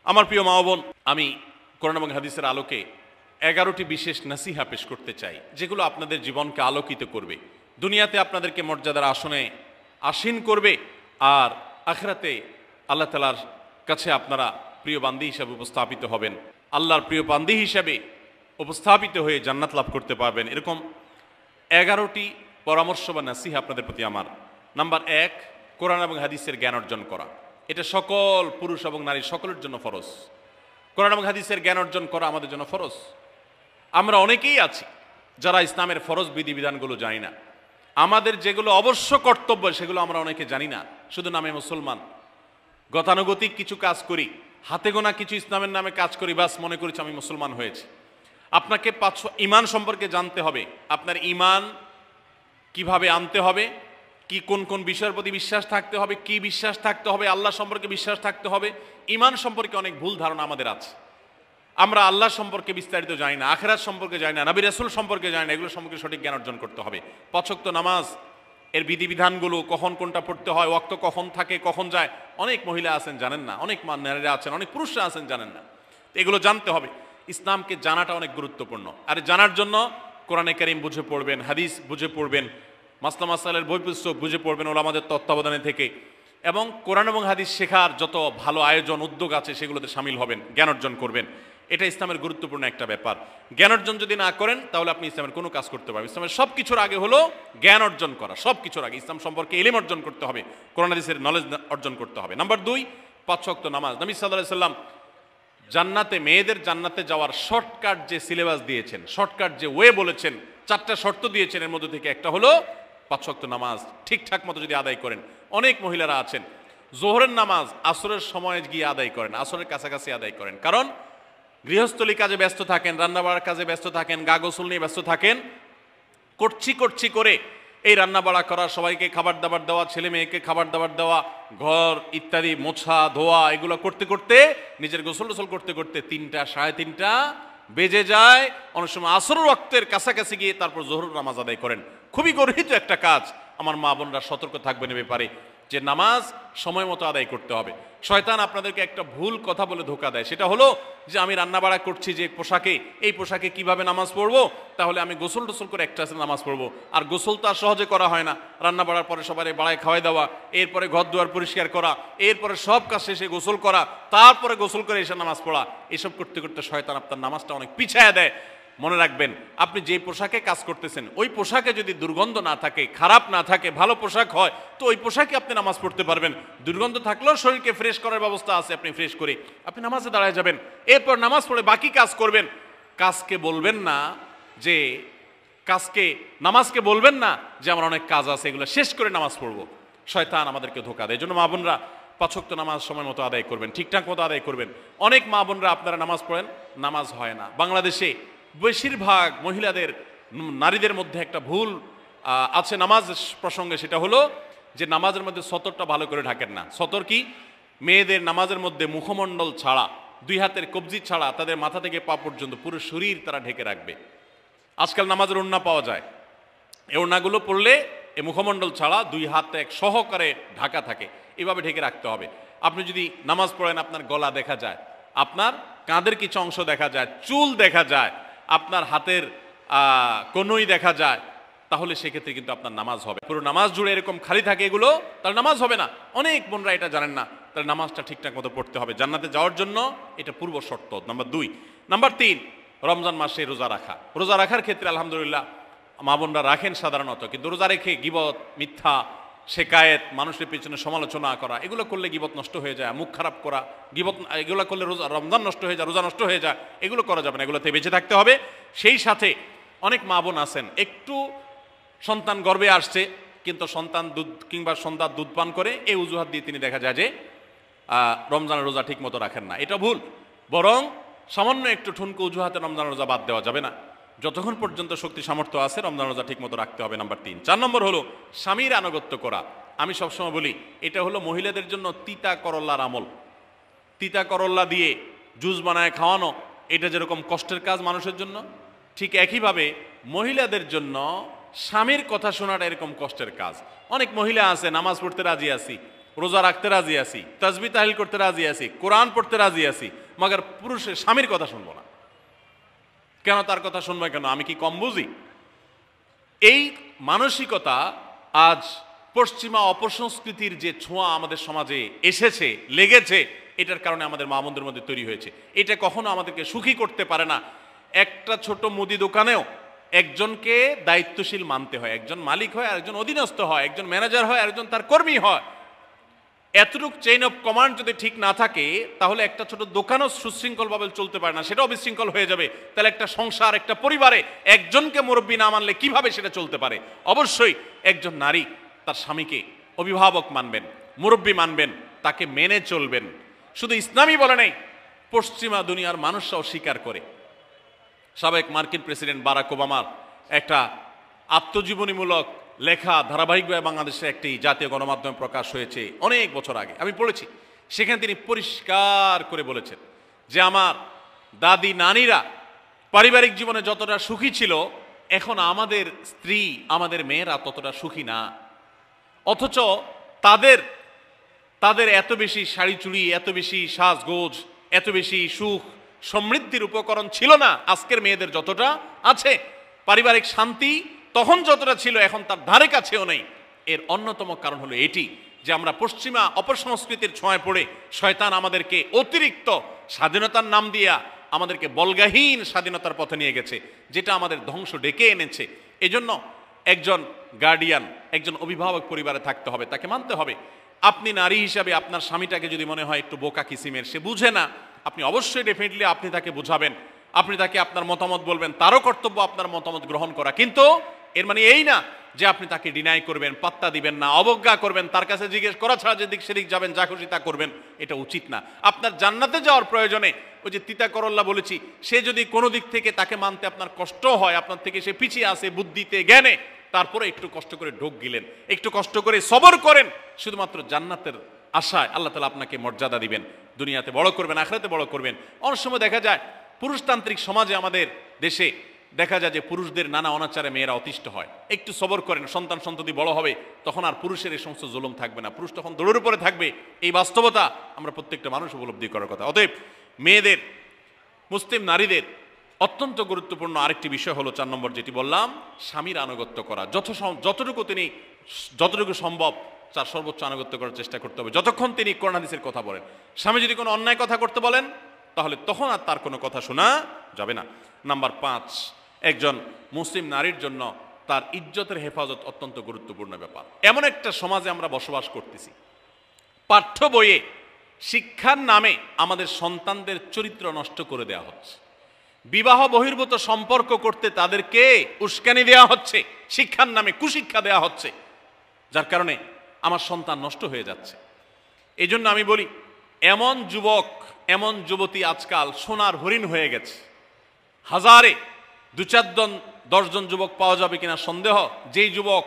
আমার প্রিয় মা ও বোন, আমি কোরআন এবং হাদিসের আলোকে 11টি বিশেষ নাসিহা পেশ করতে চাই, যেগুলো আপনাদের জীবনকে আলোকিত করবে, দুনিয়াতে আপনাদেরকে মর্যাদার আসনে আসীন করবে, আর আখিরাতে আল্লাহ তাআলার কাছে আপনারা প্রিয় বান্দী হিসাবে উপস্থাপিত হবেন, আল্লাহর প্রিয় বান্দী হিসাবে উপস্থাপিত হয়ে জান্নাত লাভ করতে পারবেন। এরকম 11টি পরামর্শ বা নাসিহা আপনাদের প্রতি আমার। নাম্বার 1, কোরআন এবং হাদিসের জ্ঞান অর্জন করা। এটা সকল পুরুষ এবং নারী সকলের জন্য ফরজ। কোরআন এবং হাদিসের জ্ঞান অর্জন করা আমাদের জন্য ফরজ। আমরা অনেকেই আছি যারা ইসলামের ফরজ বিধিবিধানগুলো জানি না। আমাদের যেগুলো অবশ্য কর্তব্য সেগুলো আমরা অনেকে জানি না, শুধু নামে মুসলমান। গতানুগতিক কিছু কাজ করি, হাতে গোনা কিছু ইসলামের নামে কাজ করি, বাস মনে করেছি আমি মুসলমান হয়েছি। আপনাকে ঈমান সম্পর্কে জানতে হবে। আপনার ঈমান কিভাবে আনতে হবে, কি কোন কোন বিষয়ের প্রতি বিশ্বাস থাকতে হবে, কি বিশ্বাস থাকতে হবে, আল্লাহ সম্পর্কে বিশ্বাস থাকতে হবে। ঈমান সম্পর্কে অনেক ভুল ধারণা আমাদের আছে। আমরা আল্লাহ সম্পর্কে বিস্তারিত জানি না, আখিরাত সম্পর্কে জানি না, নবী রাসূল সম্পর্কে জানি না। এগুলো সম্পর্কে সঠিক জ্ঞান অর্জন করতে হবে। 5 ওয়াক্ত নামাজ এর বিধিবিধানগুলো, কখন কোনটা পড়তে হয়, ওয়াক্ত কখন থাকে কখন যায়, অনেক মহিলা আছেন জানেন না, অনেক নারীরা আছেন, অনেক পুরুষরা আছেন জানেন না। এগুলো জানতে হবে। ইসলামকে জানাটা অনেক গুরুত্বপূর্ণ। আর জানার জন্য কোরআনে কারীম বুঝে পড়বেন, হাদিস বুঝে পড়বেন, মাসলা মাসাইলের বই পুস্তক বুঝে পড়বেন ওলামাদের তত্ত্বাবধানে থেকে, এবং কোরআন এবং হাদিস শেখার যত ভালো আয়োজন উদ্যোগ আছে সেগুলোতে শামিল হবেন, জ্ঞান অর্জন করবেন। এটা ইসলামের গুরুত্বপূর্ণ একটা ব্যাপার। জ্ঞান অর্জন যদি না করেন তাহলে আপনি ইসলামের কোনো কাজ করতে পারবেন। ইসলামের সব কিছুর আগে হলো জ্ঞান অর্জন করা। সব কিছুর আগে ইসলাম সম্পর্কে ইলম অর্জন করতে হবে, কোরআন হাদিসের নলেজ অর্জন করতে হবে। নাম্বার 2, 5 ওয়াক্ত নামাজ। নবী সাল্লাল্লাহু আলাইহি সাল্লাম জান্নাতে, মেয়েদের জান্নাতে যাওয়ার শর্টকাট যে সিলেবাস দিয়েছেন, শর্টকাট যে ওয়ে বলেছেন, 4টা শর্ত দিয়েছেন। এর মধ্যে থেকে একটা হলো 5 ওয়াক্ত নামাজ ঠিকঠাক মতো যদি আদায় করেন। অনেক মহিলারা আছেন জোহরের নামাজ আসরের সময় গিয়ে আদায় করেন, আসরের কাছাকাছি আদায় করেন, কারণ গৃহস্থলী কাজে ব্যস্ত থাকেন, রান্নাবাড়ার কাজে ব্যস্ত থাকেন, গা গোসল নিয়ে ব্যস্ত থাকেন। করছি করে এই রান্নাবাড়া করা, সবাইকে খাবার দাবার দেওয়া, ছেলে মেয়েকে খাবার দাবার দেওয়া, ঘর ইত্যাদি মোছা ধোয়া, এগুলো করতে করতে, নিজের গোসল টোসল করতে করতে 3টা 3:30 বেজে যায়। অনেক সময় আসরের ওয়াক্তের কাছাকাছি গিয়ে তারপর জোহরের নামাজ আদায় করেন। খুবই গর্হিত একটা কাজ। আমার মা বোনরা সতর্ক থাকবেন এ ব্যাপারে, যে নামাজ সময় মতো আদায় করতে হবে। শয়তান আপনাদেরকে একটা ভুল কথা বলে ধোঁকা দেয়, সেটা হলো যে আমি রান্নাবাড়া করছি যে পোশাকে, এই পোশাকে কিভাবে নামাজ পড়বো, তাহলে আমি গোসল টোসল করে একটা নামাজ পড়বো। আর গোসল তো আর সহজে করা হয় না। রান্নাবাড়ার পরে সবাই বাড়ায় খাওয়াই দেওয়া, এরপরে ঘর দুয়ার পরিষ্কার করা, এরপরে সব কাজ শেষে গোসল করা, তারপরে গোসল করে এসে নামাজ পড়া, এসব করতে করতে শয়তান আপনার নামাজটা অনেক পিছায়া দেয়। মনে রাখবেন, আপনি যে পোশাকে কাজ করতেছেন ওই পোশাকে যদি দুর্গন্ধ না থাকে, খারাপ না থাকে, ভালো পোশাক হয়, তো ওই পোশাকে আপনি নামাজ পড়তে পারবেন। দুর্গন্ধ থাকলেও শরীরকে ফ্রেশ করার ব্যবস্থা আছে, আপনি ফ্রেশ করে আপনি নামাজে দাঁড়ায় যাবেন। এরপর নামাজ পড়ে বাকি কাজ করবেন। কাজকে বলবেন না যে নামাজকে বলবেন না যে আমার অনেক কাজ আছে, এগুলো শেষ করে নামাজ পড়বো। শয়তান আমাদেরকে ধোঁকা দেয়। এই জন্য মা বোনরা 5 ওয়াক্ত নামাজ সময় মতো আদায় করবেন, ঠিকঠাক মতো আদায় করবেন। অনেক মা বোনরা আপনারা নামাজ পড়েন, নামাজ হয় না। বাংলাদেশে বেশিরভাগ মহিলাদের, নারীদের মধ্যে একটা ভুল আছে নামাজ প্রসঙ্গে, সেটা হলো যে নামাজের মধ্যে সতরটা ভালো করে ঢাকেন না। সতর কি? মেয়েদের নামাজের মধ্যে মুখমণ্ডল ছাড়া, 2 হাতের কবজি ছাড়া তাদের মাথা থেকে পা পর্যন্ত পুরো শরীর তারা ঢেকে রাখবে। আজকাল নামাজের ওড়না পাওয়া যায়, এই ওড়নাগুলো পড়লে এই মুখমণ্ডল ছাড়া 2 হাত এক সহকারে ঢাকা থাকে, এভাবে ঢেকে রাখতে হবে। আপনি যদি নামাজ পড়েন আপনার গলা দেখা যায়, আপনার কাঁধের কিছু অংশ দেখা যায়, চুল দেখা যায়, আপনার হাতের কনুই দেখা যায়, তাহলে সেক্ষেত্রে কিন্তু আপনার নামাজ হবে। পুরো নামাজ জুড়ে এরকম খালি থাকে এগুলো, তাহলে নামাজ হবে না। অনেক বোনরা এটা জানেন না, তাহলে নামাজটা ঠিকঠাক মতো পড়তে হবে। জান্নাতে যাওয়ার জন্য এটা পূর্ব শর্ত। নাম্বার 2। নাম্বার 3, রমজান মাসে রোজা রাখা। রোজা রাখার ক্ষেত্রে আলহামদুলিল্লাহ মা বোনরা রাখেন সাধারণত, কিন্তু রোজা রেখে গীবত, মিথ্যা, শেকায়েত, মানুষের পেছনে সমালোচনা করা, এগুলো করলে গীবত নষ্ট হয়ে যায়। মুখ খারাপ করা, গীবত, এগুলো করলে রমজান নষ্ট হয়ে যায়, রোজা নষ্ট হয়ে যায়। এগুলো করা যাবে না, এগুলোতে বেঁচে থাকতে হবে। সেই সাথে অনেক মা বোন আছেন, একটু সন্তান গর্ভে আসছে কিন্তু সন্তান দুধ কিংবা সন্ধ্যা দুধ পান করে, এই অজুহাত দিয়ে তিনি দেখা যায় যে রমজানের রোজা ঠিক মতো রাখেন না। এটা ভুল। বরং সামান্য একটু ঠুনকো অজুহাতে রমজানের রোজা বাদ দেওয়া যাবে না। যতক্ষণ পর্যন্ত শক্তি সামর্থ্য আছে রমজান রোজা ঠিক মতো রাখতে হবে। নাম্বার 3। 4 নম্বর হলো স্বামীর আনুগত্য করা। আমি সবসময় বলি এটা হলো মহিলাদের জন্য তিতা করল্লার আমল। তিতা করল্লা দিয়ে জুস বানায় খাওয়ানো, এটা যেরকম কষ্টের কাজ মানুষের জন্য, ঠিক একইভাবে মহিলাদের জন্য স্বামীর কথা শোনাটা এরকম কষ্টের কাজ। অনেক মহিলা আছে নামাজ পড়তে রাজি আছি, রোজা রাখতে রাজি আছি, তাসবিহ তাহলিল করতে রাজি আছি, কোরআন পড়তে রাজি আছি, মগর পুরুষের স্বামীর কথা শুনবো না। কেন তার কথা শুনবো কেন? আমি কি কম বুঝি? এই মানসিকতা আজ পশ্চিমা অপসংস্কৃতির যে ছোঁয়া আমাদের সমাজে এসেছে, লেগেছে, এটার কারণে আমাদের মা বোনদের মধ্যে তৈরি হয়েছে। এটা কখনো আমাদেরকে সুখী করতে পারে না। একটা ছোট মুদি দোকানেও একজনকে দায়িত্বশীল মানতে হয়, একজন মালিক হয়, আরেকজন অধীনস্থ হয়, একজন ম্যানেজার হয়, আরেকজন তার কর্মী হয়। এতটুক চেইন অফ কমান্ড যদি ঠিক না থাকে, তাহলে একটা ছোট দোকানও সুশৃঙ্খলভাবে চলতে পারে না, সেটাও বিশৃঙ্খল হয়ে যাবে। তাহলে একটা সংসার, একটা পরিবারে একজনকে মুরব্বী না মানলে কিভাবে সেটা চলতে পারে? অবশ্যই একজন নারী তার স্বামীকে অভিভাবক মানবেন, মুরব্বী মানবেন, তাকে মেনে চলবেন। শুধু ইসলামই বলে নাই, পশ্চিমা দুনিয়ার মানুষরাও স্বীকার করে। সাবেক মার্কিন প্রেসিডেন্ট বারাক ওবামার একটা আত্মজীবনীমূলক লেখা ধারাবাহিকভাবে বাংলাদেশে একটি জাতীয় গণমাধ্যমে প্রকাশ হয়েছে অনেক বছর আগে, আমি পড়েছি। সেখানে তিনি পরিষ্কার করে বলেছেন যে আমার দাদি নানিরা পারিবারিক জীবনে যতটা সুখী ছিল, এখন আমাদের স্ত্রী, আমাদের মেয়েরা ততটা সুখী না। অথচ তাদের এত বেশি শাড়ি চুড়ি, এত বেশি সাজগোজ, এত বেশি সুখ সমৃদ্ধির উপকরণ ছিল না আজকের মেয়েদের যতটা আছে। পারিবারিক শান্তি তখন যতটা ছিল, এখন তার ধারে কাছেও নেই। এর অন্যতম কারণ হলো এটি যে আমরা পশ্চিমা অপসংস্কৃতির ছোঁয়ায় পড়ে শয়তান আমাদেরকে অতিরিক্ত স্বাধীনতার নাম দিয়া আমাদেরকে বলগাহীন স্বাধীনতার পথে নিয়ে গেছে, যেটা আমাদের ধ্বংস ডেকে এনেছে। এজন্য একজন গার্ডিয়ান, একজন অভিভাবক পরিবারে থাকতে হবে, তাকে মানতে হবে। আপনি নারী হিসাবে আপনার স্বামীটাকে যদি মনে হয় একটু বোকা কিসিমের, সে বুঝে না, আপনি অবশ্যই ডেফিনেটলি আপনি তাকে বোঝাবেন, আপনি তাকে আপনার মতামত বলবেন, তারও কর্তব্য আপনার মতামত গ্রহণ করা। কিন্তু এর মানে এই না যে আপনি তাকে ডিনাই করবেন, পাত্তা দিবেন না, অবজ্ঞা করবেন, তার কাছে জিজ্ঞেস করা ছাড়া যেদিক সেদিক যাবেন, যা খুশি তা করবেন, এটা উচিত না। আপনার জান্নাতে যাওয়ার প্রয়োজনে ওই যে তিতা করল্লা বলেছি, সে যদি কোনো দিক থেকে তাকে মানতে আপনার কষ্ট হয়, আপনার থেকে সে পিছিয়ে আসে বুদ্ধিতে জ্ঞানে, তারপরে একটু কষ্ট করে ঢোক গিলেন, একটু কষ্ট করে সবর করেন, শুধুমাত্র জান্নাতের আশায় আল্লাহ তাআলা আপনাকে মর্যাদা দিবেন, দুনিয়াতে বড় করবেন, আখিরাতে বড় করবেন। অনেক সময় দেখা যায় পুরুষতান্ত্রিক সমাজে আমাদের দেশে দেখা যায় যে পুরুষদের নানা অনাচারে মেয়েরা অতিষ্ঠ হয়। একটু সবর করেন, সন্তান সন্ততি বড় হবে, তখন আর পুরুষের এই সমস্ত জুলুম থাকবে না, পুরুষ তখন দৌড়ের উপরে থাকবে। এই বাস্তবতা আমরা প্রত্যেকটা মানুষ উপলব্ধি করার কথা। অতএব মেয়েদের, মুসলিম নারীদের অত্যন্ত গুরুত্বপূর্ণ আরেকটি বিষয় হলো 4 নম্বর যেটি বললাম, স্বামীর আনুগত্য করা। যতটুকু সম্ভব তার সর্বোচ্চ আনুগত্য করার চেষ্টা করতে হবে, যতক্ষণ তিনি কোরআন হাদিসের কথা বলেন। স্বামী যদি কোনো অন্যায় কথা করতে বলেন, তাহলে তখন আর তার কোনো কথা শোনা যাবে না। নাম্বার 5, একজন মুসলিম নারীর জন্য তার ইজ্জতের হেফাজত অত্যন্ত গুরুত্বপূর্ণ ব্যাপার। এমন একটা সমাজে আমরা বসবাস করতেছি, পাঠ্য বইয়ে শিক্ষার নামে আমাদের সন্তানদের চরিত্র নষ্ট করে দেওয়া হচ্ছে, বিবাহ বহির্ভূত সম্পর্ক করতে তাদেরকে উস্কানি দেওয়া হচ্ছে, শিক্ষার নামে কুশিক্ষা দেওয়া হচ্ছে, যার কারণে আমার সন্তান নষ্ট হয়ে যাচ্ছে। এই জন্য আমি বলি, এমন যুবক, এমন যুবতী আজকাল সোনার হরিণ হয়ে গেছে। হাজারে 2-4-10 জন যুবক পাওয়া যাবে কিনা সন্দেহ, যেই যুবক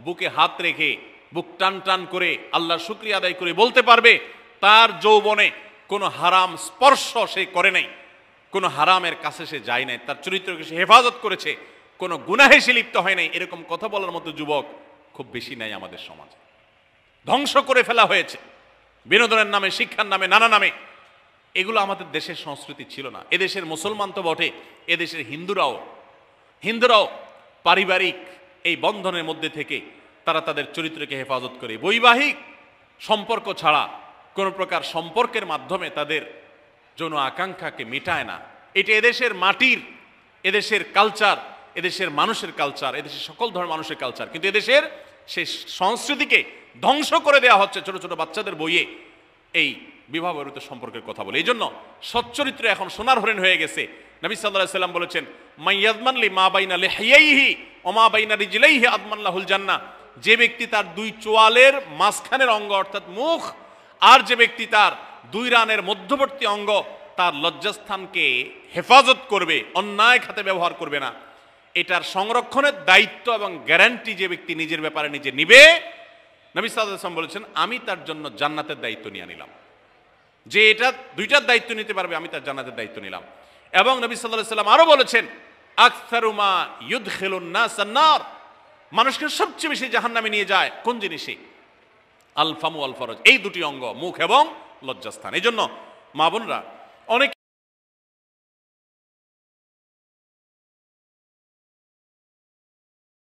বুকে হাত রেখে বুক টান টান করে আল্লাহর শুকরিয়া আদায় করে বলতে পারবে তার যৌবনে কোনো হারাম স্পর্শ সে করে নাই, কোনো হারামের কাছে সে যায় নাই, তার চরিত্রকে সে হেফাজত করেছে, কোনো গুনাহে সে লিপ্ত হয় নাই, এরকম কথা বলার মতো যুবক খুব বেশি নাই আমাদের সমাজে। ধ্বংস করে ফেলা হয়েছে বিনোদনের নামে, শিক্ষার নামে, নানা নামে। এগুলো আমাদের দেশের সংস্কৃতি ছিল না। এদেশের মুসলমান তো বটে, এদেশের হিন্দুরাও পারিবারিক এই বন্ধনের মধ্যে থেকে তারা তাদের চরিত্রকে হেফাজত করে, বৈবাহিক সম্পর্ক ছাড়া কোনো প্রকার সম্পর্কের মাধ্যমে তাদের যৌন আকাঙ্ক্ষাকে মেটায় না। এটা এদেশের মাটির, এদেশের কালচার, এদেশের মানুষের কালচার, এদেশের সকল ধরনের মানুষের কালচার, কিন্তু এদেশের সেই সংস্কৃতিকে ধ্বংস করে দেওয়া হচ্ছে ছোট ছোট বাচ্চাদের বইয়ে এই বিবাহ বহির্ভূত সম্পর্কের কথা বলে। এই জন্য সচ্চরিত্র এখন সোনার হরিণ হয়ে গেছে। নবী সাল্লাল্লাহু আলাইহি সাল্লাম বলেছেন, মাইয়াদমান লি মা বাইনা লিহিয়াইহি ওয়া মা বাইনা রিজলাইহি আদমান লাহুল জান্নাহ। যে ব্যক্তি তার 2 চোয়ালের মাঝখানের অঙ্গ অর্থাৎ মুখ, আর যে ব্যক্তি তার 2 রানের মধ্যবর্তী অঙ্গ, তার লজ্জাস্থানকে হেফাজত করবে, অন্যায় খাতে ব্যবহার করবে না, এটার সংরক্ষণের দায়িত্ব এবং গ্যারান্টি যে ব্যক্তি নিজের ব্যাপারে নিজে নিবে, নবী সাল্লাল্লাহু আলাইহি সাল্লাম বলেছেন, আমি তার জন্য জান্নাতের দায়িত্ব নিয়ে নিলাম। যে এটা 2টার দায়িত্ব নিতে পারবে, আমি তার জান্নাতের দায়িত্ব নিলাম। এবং নবী সাল্লাল্লাহু আলাইহি সাল্লাম আরো বলেছেন, আকসারু মা ইউদখিলুন নাস আন-নার, মানুষকে সবচেয়ে বেশি জাহান্নামে নিয়ে যায় কোন জিনিসে? আল ফামু আল ফরজ, এই দুটি অঙ্গ মুখ এবং লজ্জাস্থান। এই জন্য মা বোনরা অনেক